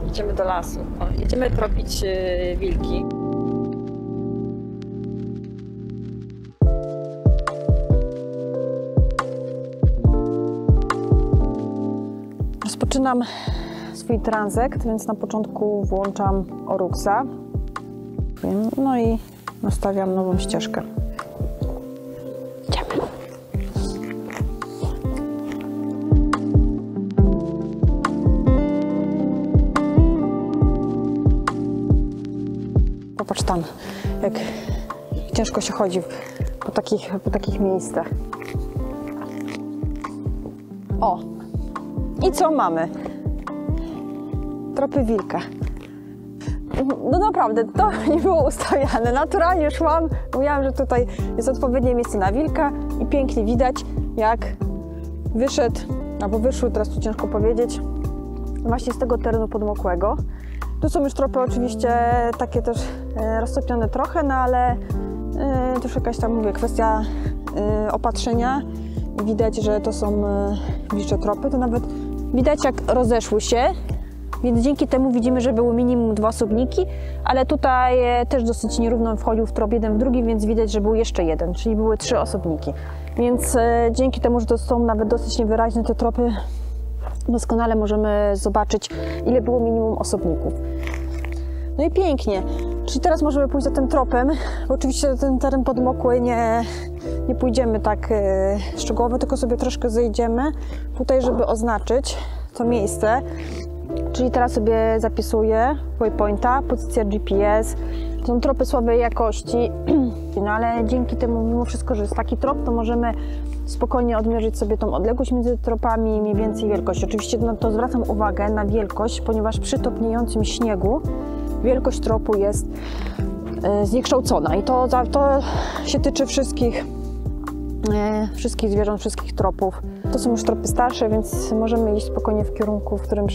Idziemy do lasu. O, jedziemy tropić wilki. Rozpoczynam swój tranzekt, więc na początku włączam Oruxa. No i nastawiam nową ścieżkę. Idziemy. Popatrz tam, jak ciężko się chodzi po takich miejscach. O! I co mamy? Tropy wilka. No naprawdę, to nie było ustawiane. Naturalnie szłam, mówiłam, że tutaj jest odpowiednie miejsce na wilka i pięknie widać, jak wyszedł, albo wyszły, teraz tu ciężko powiedzieć, właśnie z tego terenu podmokłego. Tu są już tropy oczywiście takie też roztopione trochę, no ale też jakaś tam, mówię, kwestia opatrzenia. Widać, że to są wilcze tropy, to nawet widać, jak rozeszły się, więc dzięki temu widzimy, że były minimum 2 osobniki, ale tutaj też dosyć nierówno wchodził w trop jeden w drugi, więc widać, że był jeszcze jeden, czyli były 3 osobniki. Więc dzięki temu, że to są nawet dosyć niewyraźne te tropy, doskonale możemy zobaczyć, ile było minimum osobników. No i pięknie. Czyli teraz możemy pójść za tym tropem, bo oczywiście ten teren podmokły nie pójdziemy tak szczegółowo, tylko sobie troszkę zejdziemy tutaj, żeby oznaczyć to miejsce. Czyli teraz sobie zapisuję waypointa, pozycja GPS. To są tropy słabej jakości, no ale dzięki temu, mimo wszystko, że jest taki trop, to możemy spokojnie odmierzyć sobie tą odległość między tropami, mniej więcej wielkość. Oczywiście na to zwracam uwagę, na wielkość, ponieważ przy topniejącym śniegu wielkość tropu jest zniekształcona i to się tyczy wszystkich zwierząt, wszystkich tropów. To są już tropy starsze, więc możemy iść spokojnie w kierunku, w którym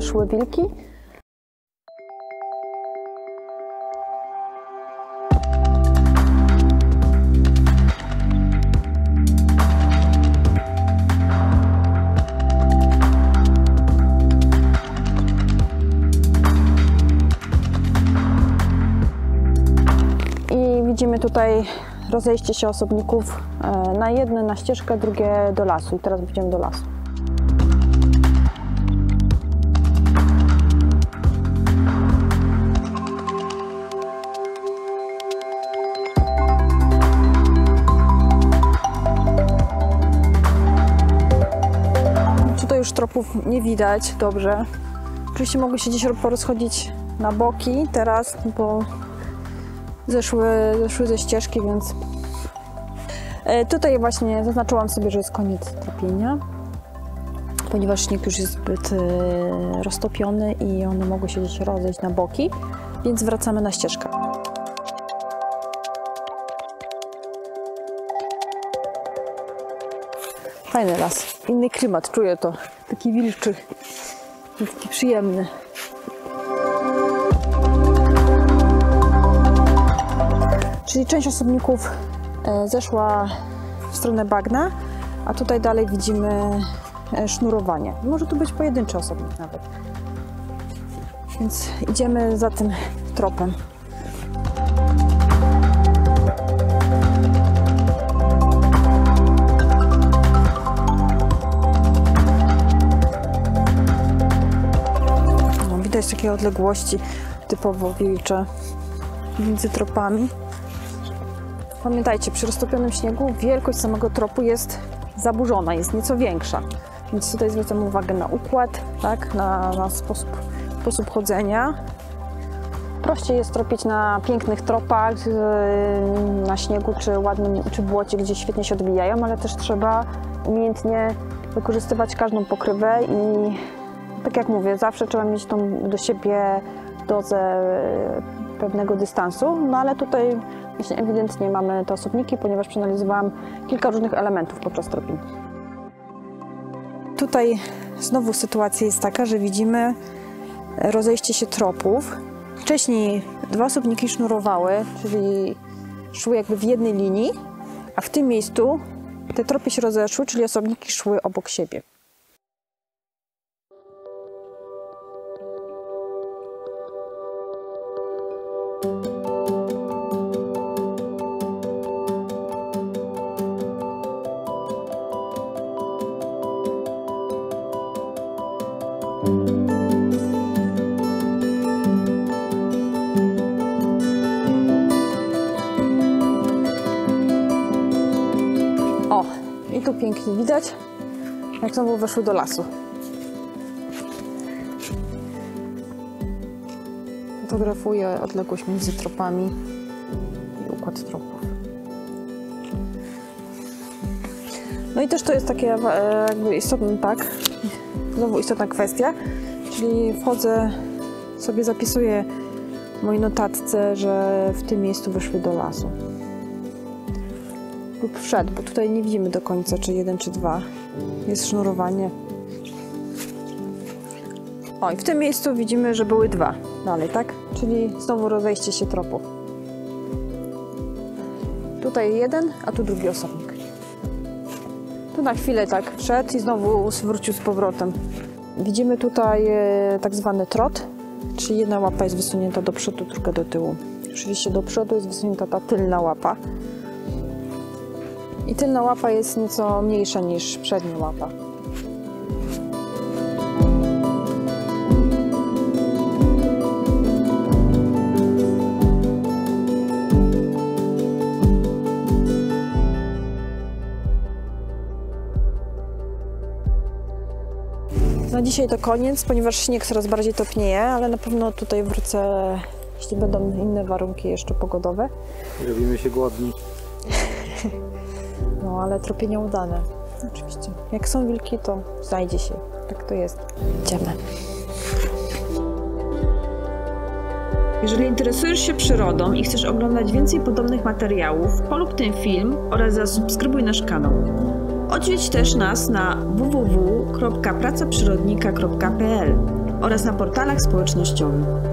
szły wilki. Widzimy tutaj rozejście się osobników na jedne na ścieżkę, drugie do lasu. I teraz idziemy do lasu. Tutaj już tropów nie widać dobrze. Oczywiście mogły się gdzieś porozchodzić na boki teraz, bo zeszły ze ścieżki, więc tutaj właśnie zaznaczyłam sobie, że jest koniec tropienia, ponieważ śnieg już jest zbyt roztopiony i one mogły się gdzieś rozejść na boki, więc wracamy na ścieżkę. Fajny las, inny klimat, czuję to, taki wilczy, taki przyjemny. Czyli część osobników zeszła w stronę bagna, a tutaj dalej widzimy sznurowanie. Może tu być pojedynczy osobnik nawet. Więc idziemy za tym tropem. No, widać takie odległości typowo wilcze między tropami. Pamiętajcie, przy roztopionym śniegu wielkość samego tropu jest zaburzona, jest nieco większa. Więc tutaj zwracam uwagę na układ, tak, na sposób chodzenia. Prościej jest tropić na pięknych tropach, na śniegu czy ładnym, czy błocie, gdzie świetnie się odbijają, ale też trzeba umiejętnie wykorzystywać każdą pokrywę i tak jak mówię, zawsze trzeba mieć tą do siebie dozę pewnego dystansu, no ale tutaj właśnie ewidentnie mamy te osobniki, ponieważ przeanalizowałam kilka różnych elementów podczas tropinki. Tutaj znowu sytuacja jest taka, że widzimy rozejście się tropów. Wcześniej dwa osobniki sznurowały, czyli szły jakby w jednej linii, a w tym miejscu te tropy się rozeszły, czyli osobniki szły obok siebie. O, i tu pięknie widać, jak znowu weszły do lasu. Fotografuję odległość między tropami i układ tropów. No i też to jest takie jakby istotne, tak? Znowu istotna kwestia, czyli wchodzę, sobie zapisuję w mojej notatce, że w tym miejscu weszły do lasu. Lub wszedł, bo tutaj nie widzimy do końca, czy jeden, czy dwa. Jest sznurowanie. O, i w tym miejscu widzimy, że były dwa dalej, tak? Czyli znowu rozejście się tropów. Tutaj jeden, a tu drugi osobnik. Tu na chwilę tak wszedł i znowu wrócił z powrotem. Widzimy tutaj tak zwany trot, czyli jedna łapa jest wysunięta do przodu, druga do tyłu. Oczywiście do przodu jest wysunięta ta tylna łapa. I tylna łapa jest nieco mniejsza niż przednia łapa. Na dzisiaj to koniec, ponieważ śnieg coraz bardziej topnieje, ale na pewno tutaj wrócę, jeśli będą inne warunki jeszcze pogodowe. Robimy się głodni. No, ale tropienia udane. Oczywiście. Jak są wilki, to znajdzie się. Tak to jest. Idziemy. Jeżeli interesujesz się przyrodą i chcesz oglądać więcej podobnych materiałów, polub ten film oraz zasubskrybuj nasz kanał. Odwiedź też nas na www.pracaprzyrodnika.pl oraz na portalach społecznościowych.